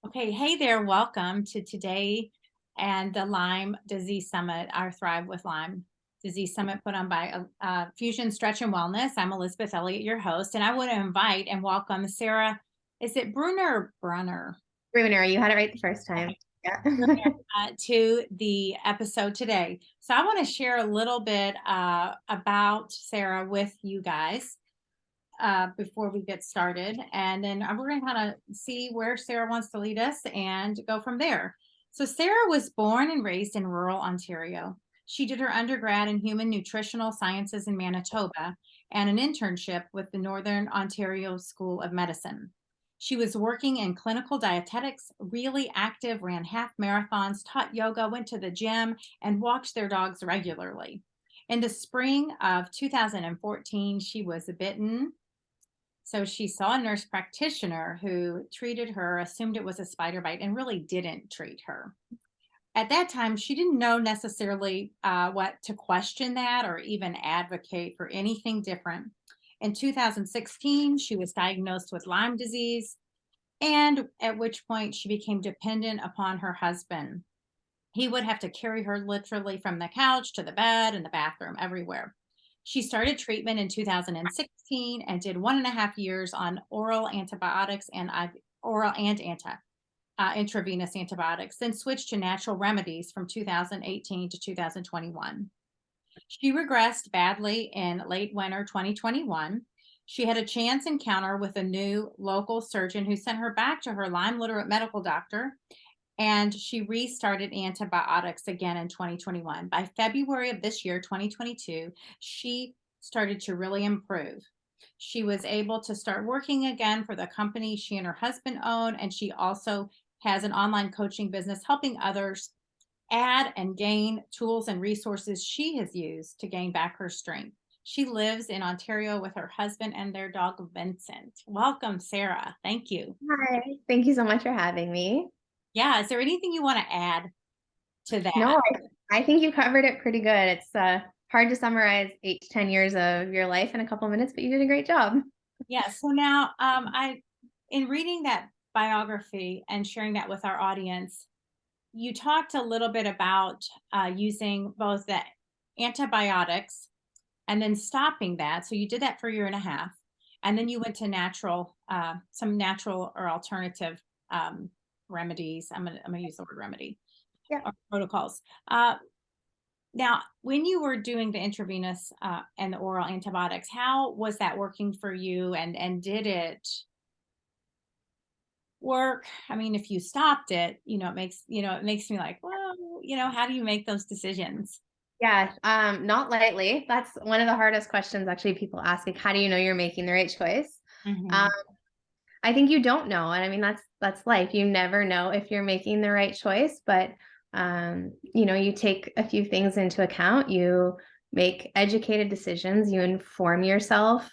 Okay, hey there, welcome to today and the Lyme Disease Summit, our Thrive with Lyme Disease Summit put on by Fusion Stretch and Wellness. I'm Elizabeth Elliott, your host, and I want to invite and welcome Sara. Is it Brunner or Brunner? Brunner, you had it right the first time. Okay, Yeah. to the episode today. So I want to share a little bit about Sara with you guys before we get started. And then we're going to kind of see where Sara wants to lead us and go from there. So, Sara was born and raised in rural Ontario. She did her undergrad in human nutritional sciences in Manitoba and an internship with the Northern Ontario School of Medicine. She was working in clinical dietetics, really active, ran half marathons, taught yoga, went to the gym, and walked their dogs regularly. In the spring of 2014, she was bitten, so she saw a nurse practitioner who treated her, assumed it was a spider bite, and really didn't treat her. At that time, she didn't know necessarily what to question that or even advocate for anything different. In 2016, she was diagnosed with Lyme disease, and at which point she became dependent upon her husband. He would have to carry her literally from the couch to the bed and the bathroom, everywhere. She started treatment in 2016 and did 1.5 years on oral antibiotics and oral and intravenous antibiotics, then switched to natural remedies from 2018 to 2021. She regressed badly in late winter 2021. She had a chance encounter with a new local surgeon who sent her back to her Lyme literate medical doctor, and she restarted antibiotics again in 2021. By February of this year, 2022, she started to really improve. She was able to start working again for the company she and her husband own, and she also has an online coaching business helping others add and gain tools and resources she has used to gain back her strength. She lives in Ontario with her husband and their dog, Vincent. Welcome, Sara. Thank you. Hi. Thank you so much for having me. Yeah, is there anything you want to add to that? No, I think you covered it pretty good. It's hard to summarize 8 to 10 years of your life in a couple of minutes, but you did a great job. Yeah. So now, in reading that biography and sharing that with our audience, you talked a little bit about using both the antibiotics and then stopping that. So you did that for a year and a half, and then you went to some natural or alternative remedies. I'm gonna use the word remedy Yeah. or protocols. Now, when you were doing the intravenous and the oral antibiotics, how was that working for you? And did it work? I mean, if you stopped it, it makes me like, well, how do you make those decisions? Yeah, not lightly. That's one of the hardest questions actually people ask, like, how do you know you're making the right choice? Um, Hmm. I think you don't know. And I mean, that's life. You never know if you're making the right choice, but you take a few things into account. You make educated decisions, you inform yourself,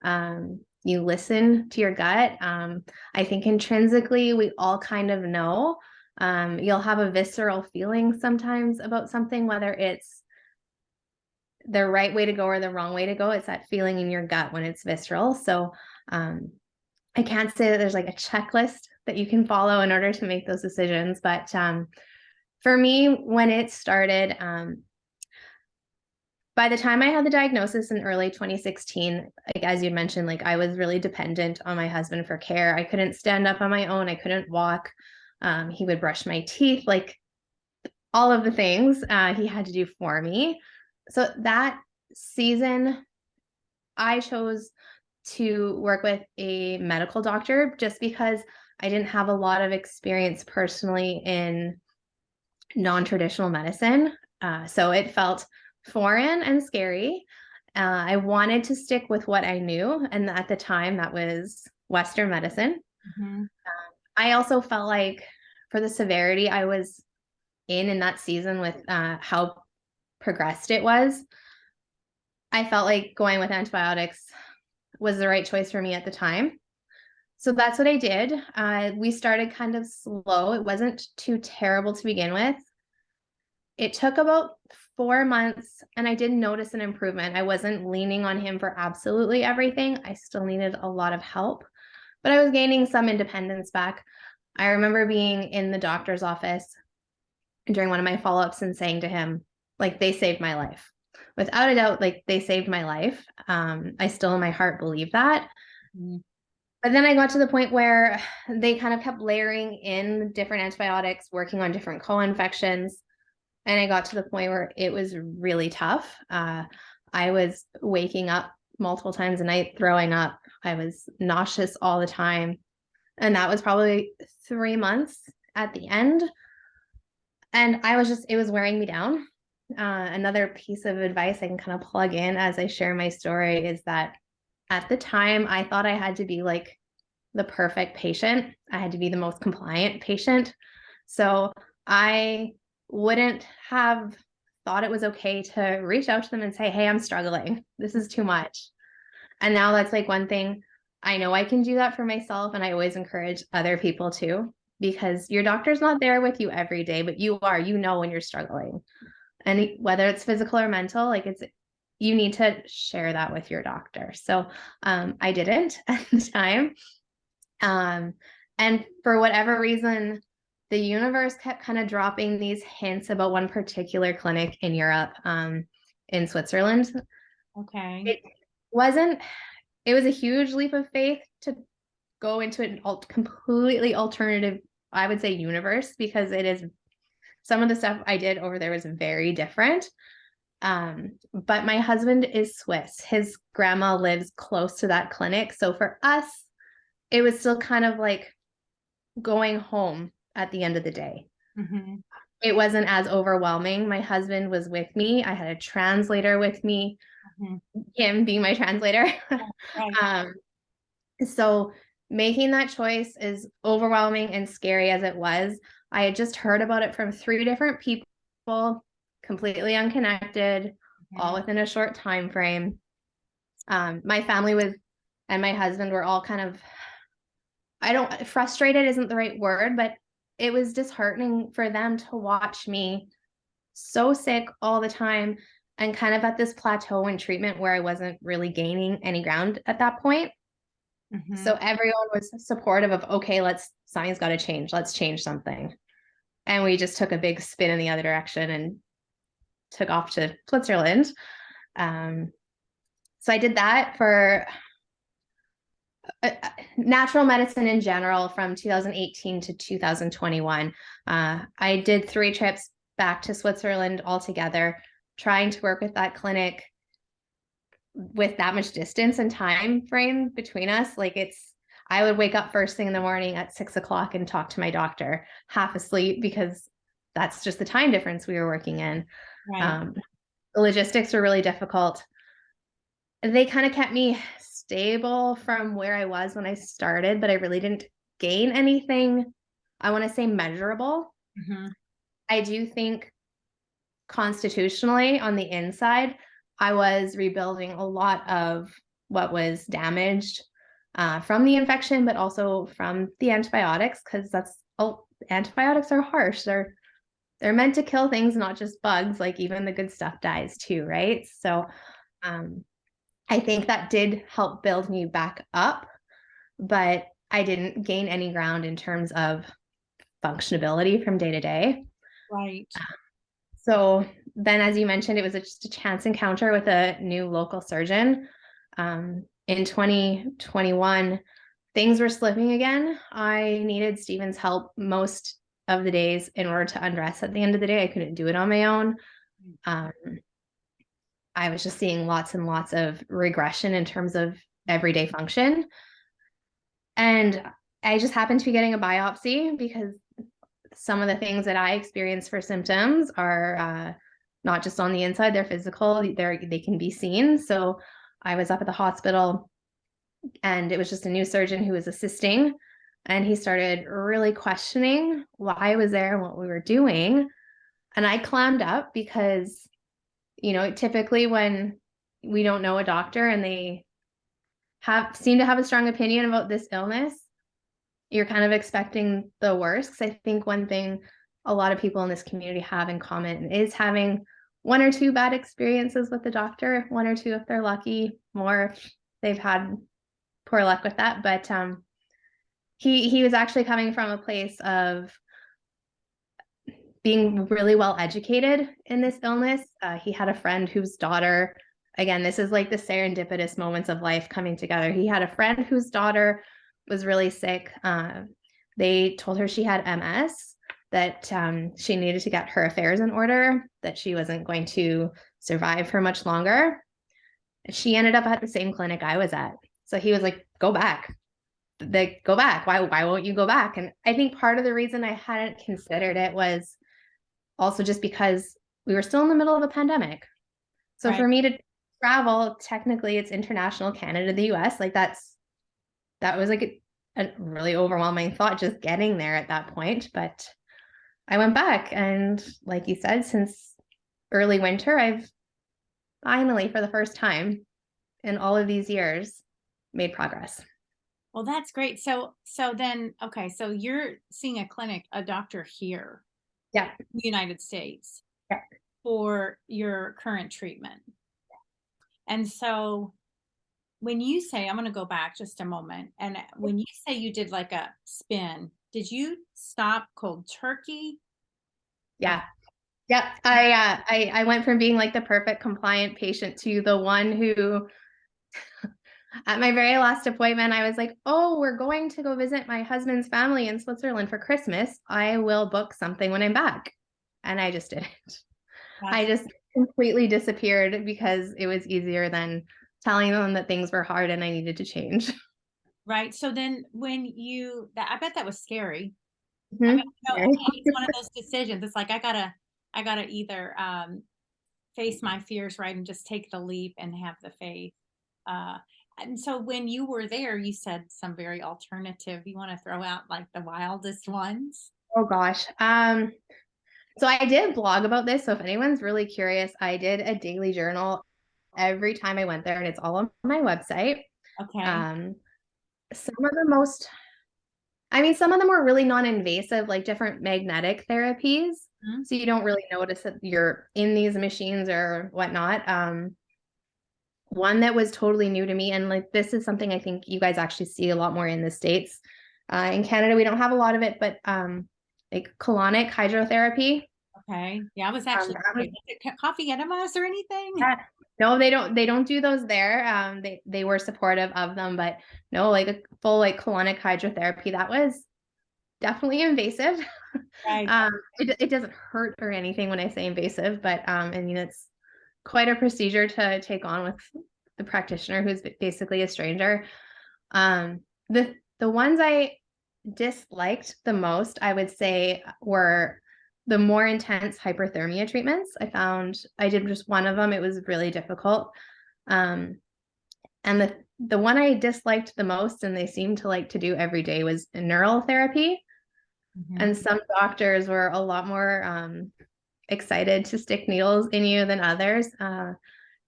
you listen to your gut. I think intrinsically we all kind of know. You'll have a visceral feeling sometimes about something, whether it's the right way to go or the wrong way to go. It's that feeling in your gut when it's visceral. So um, I can't say that there's like a checklist that you can follow in order to make those decisions. But for me, when it started, by the time I had the diagnosis in early 2016, like as you mentioned, like I was really dependent on my husband for care. I couldn't stand up on my own. I couldn't walk. He would brush my teeth, like all of the things he had to do for me. So that season, I chose to work with a medical doctor just because I didn't have a lot of experience personally in non-traditional medicine. So it felt foreign and scary. I wanted to stick with what I knew. And at the time, that was Western medicine. Hmm. I also felt like for the severity I was in that season with how progressed it was, I felt like going with antibiotics was the right choice for me at the time. So that's what I did. We started kind of slow. It wasn't too terrible to begin with. It took about 4 months and I did notice an improvement. I wasn't leaning on him for absolutely everything. I still needed a lot of help, but I was gaining some independence back. I remember being in the doctor's office during one of my follow-ups and saying to him, like, they saved my life. Without a doubt, like, they saved my life. I still in my heart believe that. Mm. But then I got to the point where they kind of kept layering in different antibiotics, working on different co-infections. And I got to the point where it was really tough. I was waking up multiple times a night, throwing up. I was nauseous all the time. And that was probably 3 months at the end. And it was wearing me down. Another piece of advice I can kind of plug in as I share my story is that at the time, I thought I had to be like the perfect patient. I had to be the most compliant patient. So I wouldn't have thought it was okay to reach out to them and say, hey, I'm struggling. This is too much. And now that's like one thing I know I can do that for myself. And I always encourage other people too, because your doctor's not there with you every day, but you are, you know, when you're struggling. And whether it's physical or mental, like you need to share that with your doctor. So I didn't at the time. And for whatever reason, the universe kept kind of dropping these hints about one particular clinic in Europe, in Switzerland. Okay. It wasn't, it was a huge leap of faith to go into an completely alternative, I would say, universe, because it is some of the stuff I did over there was very different. But my husband is Swiss. His grandma lives close to that clinic. So for us, it was still kind of like going home at the end of the day. Mm-hmm. It wasn't as overwhelming. My husband was with me. I had a translator with me, Mm-hmm. him being my translator. Right. um, so making that choice, as overwhelming and scary as it was, I had just heard about it from 3 different people, completely unconnected, all Mm-hmm. within a short time frame. My family and my husband were all kind of, frustrated isn't the right word, but it was disheartening for them to watch me so sick all the time and kind of at this plateau in treatment where I wasn't really gaining any ground at that point. Mm-hmm. So everyone was supportive of, okay, something's got to change. Let's change something. And we just took a big spin in the other direction and took off to Switzerland. So I did that for natural medicine in general from 2018 to 2021. I did 3 trips back to Switzerland altogether, trying to work with that clinic with that much distance and time frame between us. I would wake up first thing in the morning at 6 o'clock and talk to my doctor, half asleep, because that's just the time difference we were working in. Right. The logistics were really difficult. They kind of kept me stable from where I was when I started, but I really didn't gain anything, I want to say, measurable. Mm-hmm. I do think constitutionally on the inside, I was rebuilding a lot of what was damaged from the infection, but also from the antibiotics, because antibiotics are harsh. They're meant to kill things, not just bugs. Like, even the good stuff dies too, right? So I think that did help build me back up, but I didn't gain any ground in terms of functionability from day to day. Right. So then, as you mentioned, it was just a chance encounter with a new local surgeon. In 2021, things were slipping again. I needed Stephen's help most of the days in order to undress at the end of the day. I couldn't do it on my own. I was just seeing lots and lots of regression in terms of everyday function. And I just happened to be getting a biopsy because some of the things that I experience for symptoms are not just on the inside, they're physical, they can be seen. So I was up at the hospital and it was just a new surgeon who was assisting. And he started really questioning why I was there and what we were doing. And I clammed up because, typically when we don't know a doctor and they seem to have a strong opinion about this illness, you're kind of expecting the worst. Because I think one thing a lot of people in this community have in common is having 1 or 2 bad experiences with the doctor, 1 or 2 if they're lucky, more if they've had poor luck with that. But he was actually coming from a place of being really well educated in this illness. He had a friend whose daughter, again, this is like the serendipitous moments of life coming together. He had a friend whose daughter was really sick. They told her she had MS, that she needed to get her affairs in order, that she wasn't going to survive for much longer. She ended up at the same clinic I was at. So he was like, go back. Go back. Why won't you go back? And I think part of the reason I hadn't considered it was also just because we were still in the middle of a pandemic. So Right. for me to travel, technically it's international, Canada, the US, like that was like a really overwhelming thought just getting there at that point. But I went back, and like you said, since early winter, I've finally, for the first time in all of these years, made progress. Well, that's great. So then, okay, so you're seeing a doctor here Yeah. in the United States Yeah. for your current treatment. And so when you say, I'm going to go back just a moment, and when you say you did like a spin, did you stop cold turkey? Okay. Yeah. Yeah. I went from being like the perfect compliant patient to the one who, at my very last appointment, I was like, oh, we're going to go visit my husband's family in Switzerland for Christmas. I will book something when I'm back. And I just didn't. I That's just completely disappeared because it was easier than telling them that things were hard and I needed to change. right. So then when I bet that was scary. I mean, Mhm. it's one of those decisions. It's like, I gotta either, face my fears, right, and just take the leap and have the faith. Uh, and so when you were there, you said some very alternative. You want to throw out like the wildest ones? Oh gosh. So I did blog about this. So if anyone's really curious, I did a daily journal every time I went there, and it's all on my website. Okay. Um, some of the most, some of them were really non-invasive, like different magnetic therapies. Mhm. So you don't really notice that you're in these machines or whatnot. One that was totally new to me, and like this is something I think you guys actually see a lot more in the States. In Canada, we don't have a lot of it, but like colonic hydrotherapy. Okay. Yeah, I was actually That was, coffee enemas or anything. yeah. No, they don't do those there. They were supportive of them, but no, like a full like colonic hydrotherapy, that was definitely invasive. Right. It doesn't hurt or anything when I say invasive, but I mean it's quite a procedure to take on with the practitioner who's basically a stranger. Um, the ones I disliked the most, I would say, were the more intense hyperthermia treatments. I found I did just one of them. It was really difficult. Um, and the one I disliked the most, and they seemed to like to do every day, was neural therapy. Mhm. And some doctors were a lot more excited to stick needles in you than others.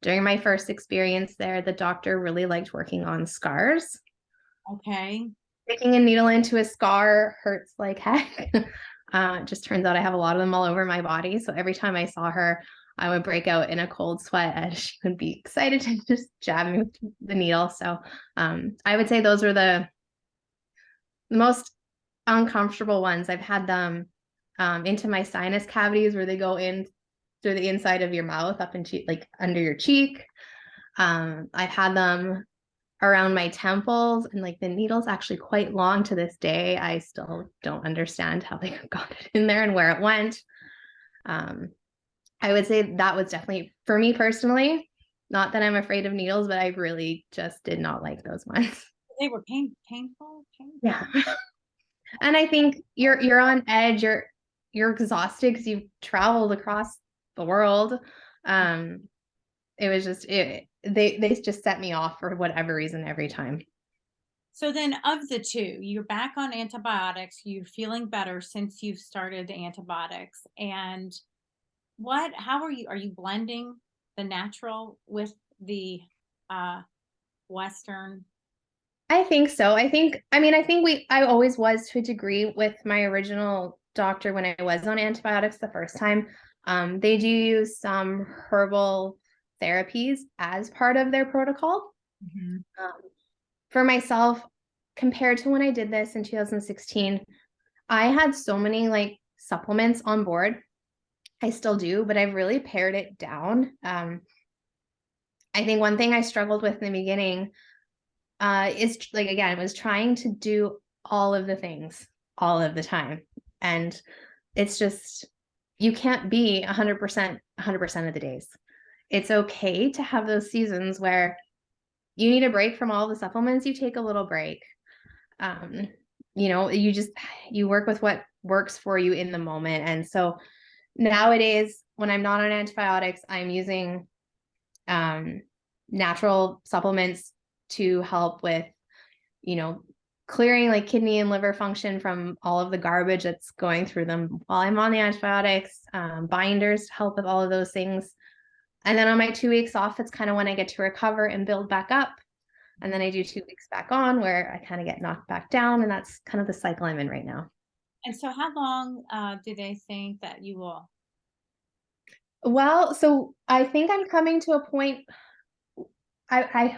During my first experience there, the doctor really liked working on scars. Okay. Sticking a needle into a scar hurts like heck. It just turns out I have a lot of them all over my body. So every time I saw her, I would break out in a cold sweat as she would be excited to just jab me with the needle. So I would say those were the most uncomfortable ones. I've had them into my sinus cavities where they go in through the inside of your mouth up into like under your cheek. I've had them around my temples, and like the needle's actually quite long to this day. I still don't understand how they got it in there and where it went. Um, I would say that was definitely for me personally, not that I'm afraid of needles, but I really just did not like those ones. They were painful. Yeah. And I think you're on edge, you're exhausted because you've traveled across the world. Um, it was just they just set me off for whatever reason every time. So then of the two, you're back on antibiotics, you're feeling better since you've started the antibiotics. And are you blending the natural with the uh Western? I think so. I always was to a degree with my original doctor when I was on antibiotics the first time. They do use some herbal therapies as part of their protocol. Mhm. Um, for myself, compared to when I did this in 2016, I had so many like supplements on board. I still do, but I've really pared it down. I think one thing I struggled with in the beginning is like, again, was trying to do all of the things all of the time. And it's just, you can't be 100% of the days. It's okay to have those seasons where you need a break from all the supplements, you take a little break. You work with what works for you in the moment. And so nowadays, when I'm not on antibiotics, I'm using natural supplements to help with, clearing like kidney and liver function from all of the garbage that's going through them while I'm on the antibiotics, binders to help with all of those things. And then on my 2 weeks off, it's kind of when I get to recover and build back up. And then I do 2 weeks back on where I kind of get knocked back down. And that's kind of the cycle I'm in right now. And so how long do they think that you will? Well, so I think I'm coming to a point.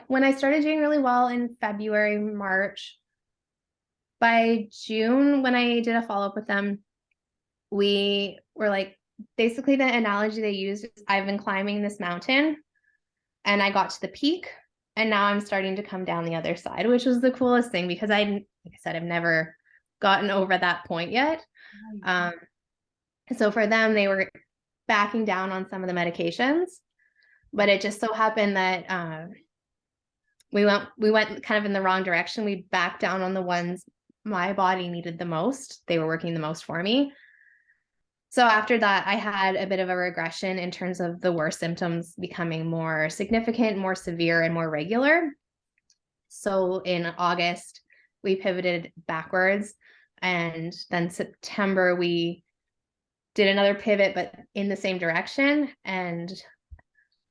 When I started doing really well in February, March, by June, when I did a follow-up with them, we were like, basically the analogy they used is I've been climbing this mountain and I got to the peak and now I'm starting to come down the other side, which was the coolest thing because like I said, I've never gotten over that point yet. So for them, they were backing down on some of the medications, but it just so happened that we went kind of in the wrong direction. We backed down on the ones my body needed the most. They were working the most for me. So after that, I had a bit of a regression in terms of the worst symptoms becoming more significant, more severe, and more regular. So in August, we pivoted backwards. And then September, we did another pivot, but in the same direction. And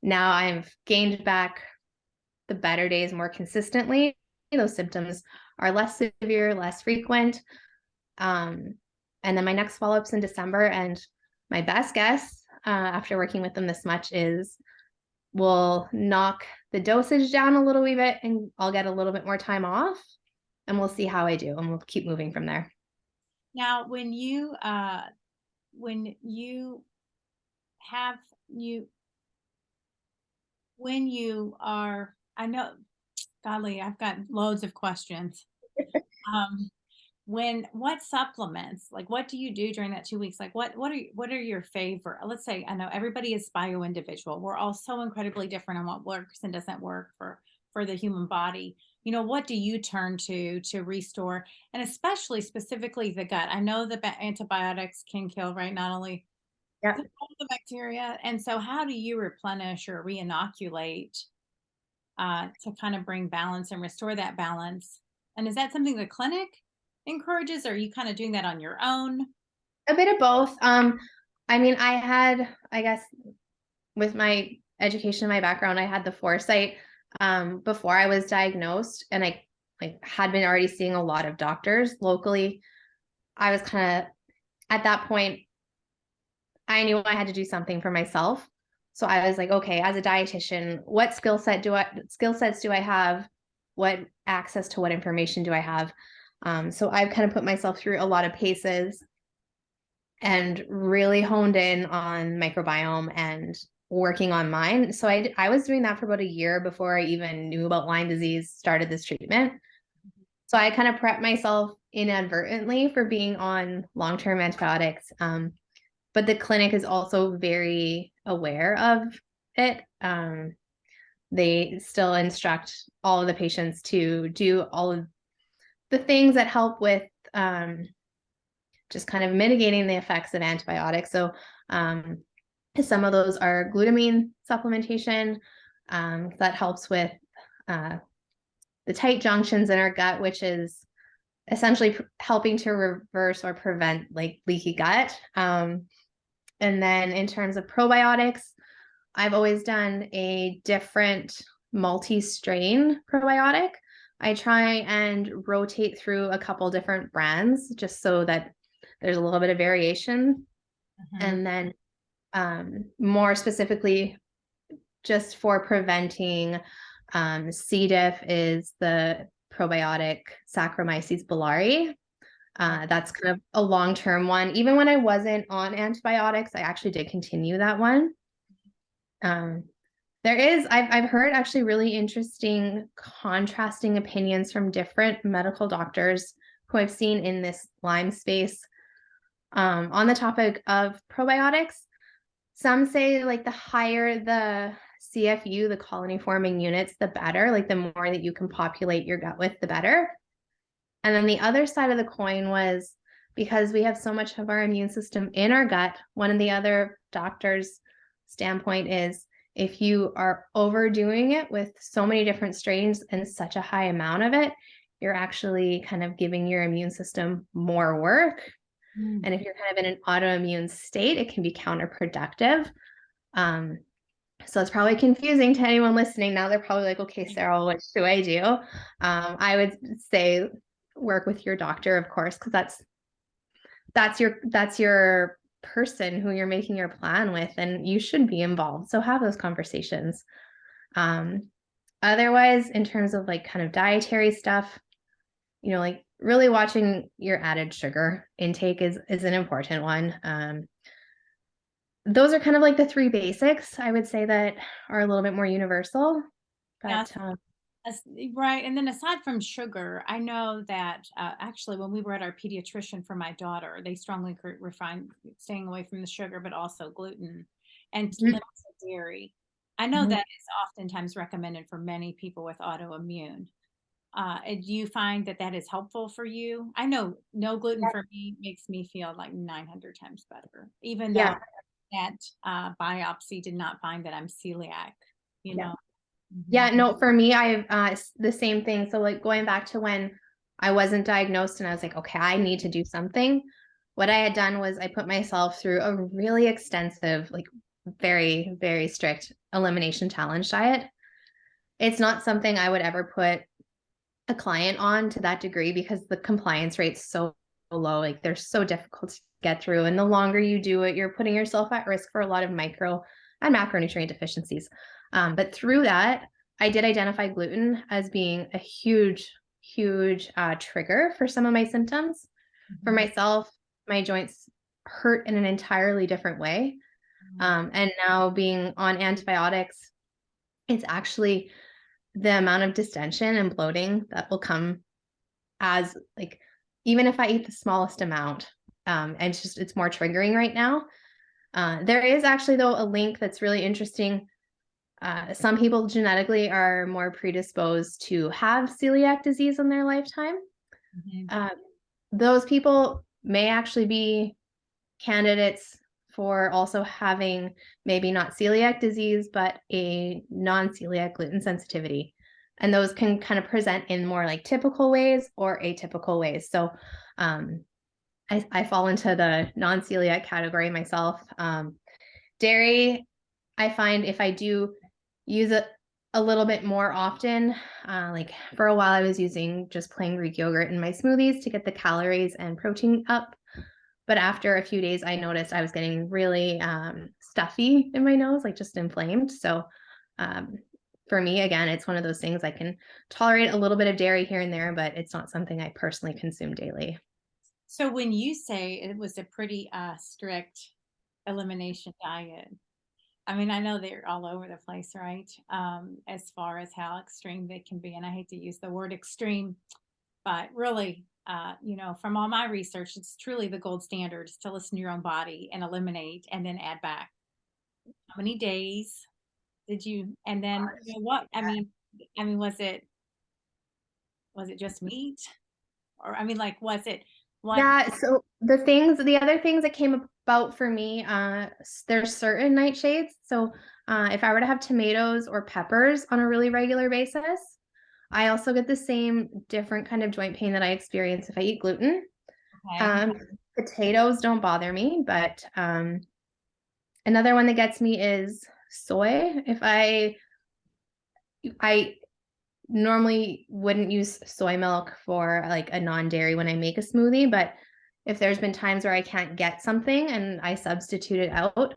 now I've gained back the better days more consistently. Those symptoms are less severe, less frequent. And then my next follow-up's in December. And my best guess, after working with them this much, is we'll knock the dosage down a little wee bit and I'll get a little bit more time off and we'll see how I do and we'll keep moving from there. Now, when you have you when you are, I know, golly, I've got loads of questions. What supplements, like what do you do during that 2 weeks? Like what are your favorite? Let's say, I know everybody is bio individual. We're all so incredibly different on what works and doesn't work for the human body. What do you turn to restore, and especially specifically the gut? I know the antibiotics can kill, right? Not only all the bacteria. And so how do you replenish or re-inoculate to kind of bring balance and restore that balance? And is that something the clinic encourages, or are you kind of doing that on your own? A bit of both. I guess with my education, my background, I had the foresight before I was diagnosed, and I had been already seeing a lot of doctors locally. I was kind of at that point, I knew I had to do something for myself. So I was like, okay, as a dietitian, what skill sets do I have? What access to what information do I have? So I've kind of put myself through a lot of paces and really honed in on microbiome and working on mine. So I was doing that for about a year before I even knew about Lyme disease, started this treatment. So I kind of prepped myself inadvertently for being on long-term antibiotics. But the clinic is also very aware of it. They still instruct all of the patients to do all of the things that help with just kind of mitigating the effects of antibiotics. So some of those are glutamine supplementation that helps with the tight junctions in our gut, which is essentially helping to reverse or prevent like leaky gut. And then in terms of probiotics, I've always done a different multi-strain probiotic. I try and rotate through a couple different brands just so that there's a little bit of variation. And then more specifically, just for preventing C. diff is the probiotic Saccharomyces boulardii. That's kind of a long-term one. Even when I wasn't on antibiotics, I actually did continue that one. I've heard actually really interesting contrasting opinions from different medical doctors who I've seen in this Lyme space on the topic of probiotics. Some say like the higher the CFU, the colony forming units, the better, like the more that you can populate your gut with, the better. And then the other side of the coin was because we have so much of our immune system in our gut, one of the other doctors' standpoint is if you are overdoing it with so many different strains and such a high amount of it, you're actually kind of giving your immune system more work. Mm. And if you're kind of in an autoimmune state, it can be counterproductive. So it's probably confusing to anyone listening. Now they're probably like, okay, Sarah, what do I do? I would say work with your doctor, of course, because that's your person who you're making your plan with, and you should be involved. So have those conversations. Otherwise, in terms of like kind of dietary stuff, like really watching your added sugar intake is an important one. Those are kind of like the three basics I would say that are a little bit more universal. But right. And then aside from sugar, I know that actually when we were at our pediatrician for my daughter, they strongly refine staying away from the sugar, but also gluten and limited dairy. I know that is oftentimes recommended for many people with autoimmune. And do you find that that is helpful for you? I know no gluten for me makes me feel like 900 times better, even though yeah, that biopsy did not find that I'm celiac, you yeah. know? Mhm. Yeah, no, for me, the same thing. So like going back to when I wasn't diagnosed and I was like, okay, I need to do something. What I had done was I put myself through a really extensive, like very, very strict elimination challenge diet. It's not something I would ever put a client on to that degree because the compliance rate's so low. Like they're so difficult to get through. And the longer you do it, you're putting yourself at risk for a lot of micro and macronutrient deficiencies. But through that, I did identify gluten as being a huge, huge trigger for some of my symptoms. For myself, my joints hurt in an entirely different way. And now being on antibiotics, it's actually the amount of distension and bloating that will come as like, even if I eat the smallest amount, and it's more triggering right now. There is actually though a link that's really interesting. Some people genetically are more predisposed to have celiac disease in their lifetime. Those people may actually be candidates for also having maybe not celiac disease, but a non-celiac gluten sensitivity. And those can kind of present in more like typical ways or atypical ways. So I fall into the non-celiac category myself. Dairy, I find if I do use it a little bit more often, like for a while I was using just plain Greek yogurt in my smoothies to get the calories and protein up. But after a few days, I noticed I was getting really stuffy in my nose, like just inflamed. So for me, again, it's one of those things I can tolerate a little bit of dairy here and there, but it's not something I personally consume daily. So when you say it was a pretty strict elimination diet, I mean, I know they're all over the place, right? As far as how extreme they can be. And I hate to use the word extreme, but really, from all my research, it's truly the gold standard is to listen to your own body and eliminate and then add back. How many days did you, and then what? I mean, was it just meat? Or I mean, like, was it what? Yeah, so the other things that came about for me, there's certain nightshades. So if I were to have tomatoes or peppers on a really regular basis, I also get the same different kind of joint pain that I experience if I eat gluten. Okay. Potatoes don't bother me, but another one that gets me is soy. If I normally wouldn't use soy milk for like a non-dairy when I make a smoothie, but if there's been times where I can't get something and I substitute it out,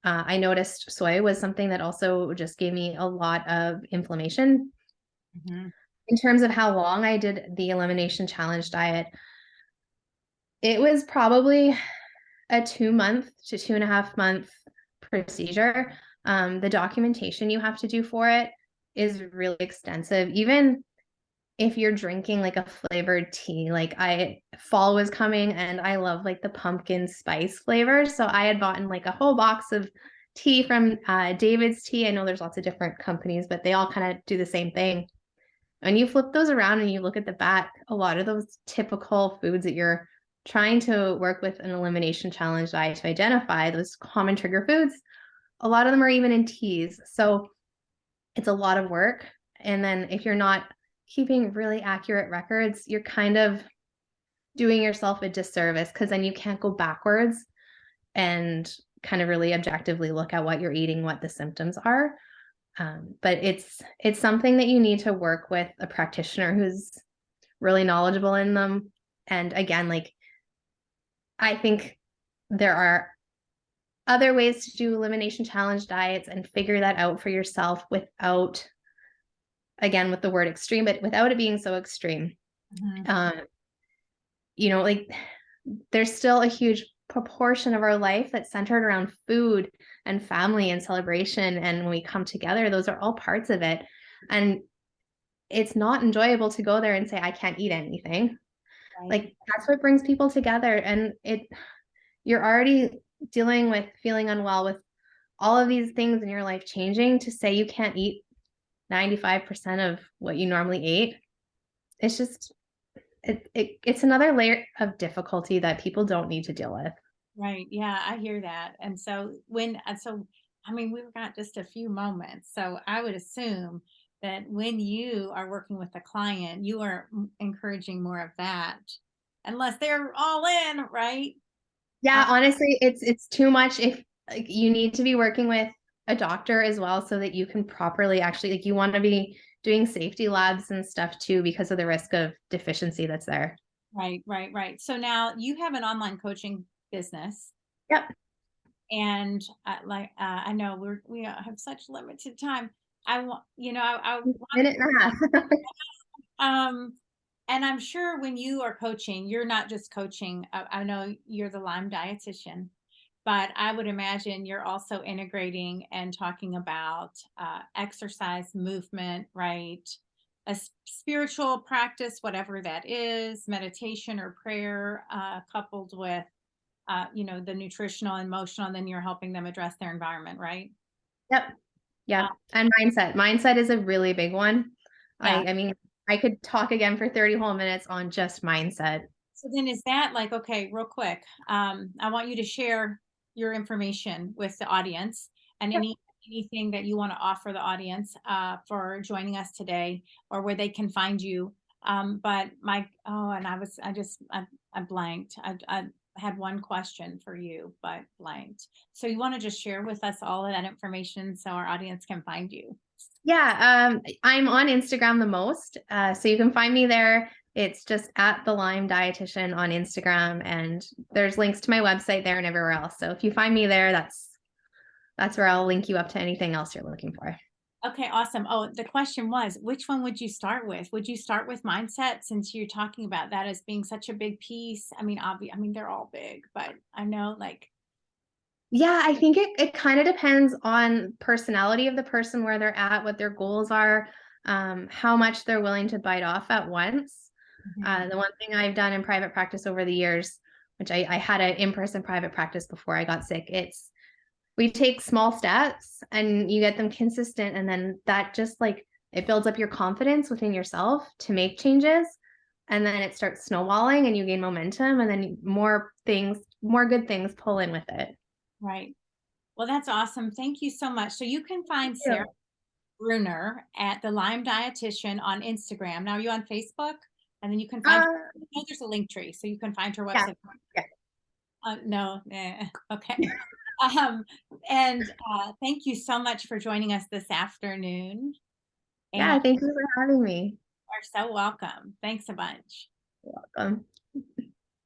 I noticed soy was something that also just gave me a lot of inflammation. Mhm. in terms of how long I did the elimination challenge diet, it was probably a 2 month to 2.5 month procedure. The documentation you have to do for it is really extensive. Even if you're drinking like a flavored tea, like fall was coming and I love like the pumpkin spice flavors. So I had bought in like a whole box of tea from David's Tea. I know there's lots of different companies, but they all kind of do the same thing. When you flip those around and you look at the back, a lot of those typical foods that you're trying to work with an elimination challenge diet to identify, those common trigger foods, a lot of them are even in teas. So it's a lot of work. And then if you're not keeping really accurate records, you're kind of doing yourself a disservice, because then you can't go backwards and kind of really objectively look at what you're eating, what the symptoms are. But it's something that you need to work with a practitioner who's really knowledgeable in them. And again, like, I think there are other ways to do elimination challenge diets and figure that out for yourself without, again, with the word extreme, but without it being so extreme. Like, there's still a huge proportion of our life that's centered around food and family and celebration. And when we come together, those are all parts of it. And it's not enjoyable to go there and say, I can't eat anything. Right. Like, that's what brings people together. And you're already dealing with feeling unwell, with all of these things in your life changing, to say you can't eat 95% of what you normally ate. It's just, it's another layer of difficulty that people don't need to deal with. Right. Yeah, I hear that. And so I mean, we've got just a few moments. So I would assume that when you are working with a client, you are encouraging more of that, unless they're all in, right? Yeah, honestly, it's too much. If like, you need to be working with a doctor as well, so that you can properly actually, like, you want to be doing safety labs and stuff too, because of the risk of deficiency that's there. Right, right, right. So now you have an online coaching business, Yep. and I know we have such limited time. I want, I Minute and a half. um, and I'm sure when you are coaching, you're not just coaching. I know you're the Lyme dietitian, but I would imagine you're also integrating and talking about exercise, movement, right? A spiritual practice, whatever that is, meditation or prayer, coupled with, the nutritional, emotional, and then you're helping them address their environment, right? Yep. Uh, Yep. And mindset is a really big one. yeah. I mean, I could talk again for 30 whole minutes on just mindset. So then is that like, okay, real quick, I want you to share your information with the audience, and Yep. anything that you want to offer the audience for joining us today, or where they can find you. But and I blanked. I had one question for you, but blanked. So you want to just share with us all of that information so our audience can find you? Yeah, I'm on Instagram the most. So you can find me there. It's just at the Lyme Dietitian on Instagram, and there's links to my website there and everywhere else. So if you find me there, that's where I'll link you up to anything else you're looking for. Okay, awesome. Oh, the question was, which one would you start with? Would you start with mindset, since you're talking about that as being such a big piece? I mean, I mean, they're all big, but I know, like, Yeah, I think it kind of depends on personality of the person, where they're at, what their goals are, how much they're willing to bite off at once. mhm, The one thing I've done in private practice over the years, which I had an in-person private practice before I got sick, we take small steps and you get them consistent, and then that just, like, it builds up your confidence within yourself to make changes, and then it starts snowballing and you gain momentum, and then more good things pull in with it. right. Well, that's awesome. Thank you so much. So you can find Sara Yeah. Brunner at the Lyme Dietitian on Instagram. Now, are you on Facebook? And then you can find, Uh, oh, there's a link tree, so you can find her yeah, website. yeah, No, okay. Um, and thank you so much for joining us this afternoon. And yeah. Thank you for having me. are so welcome. Thanks a bunch. You're welcome.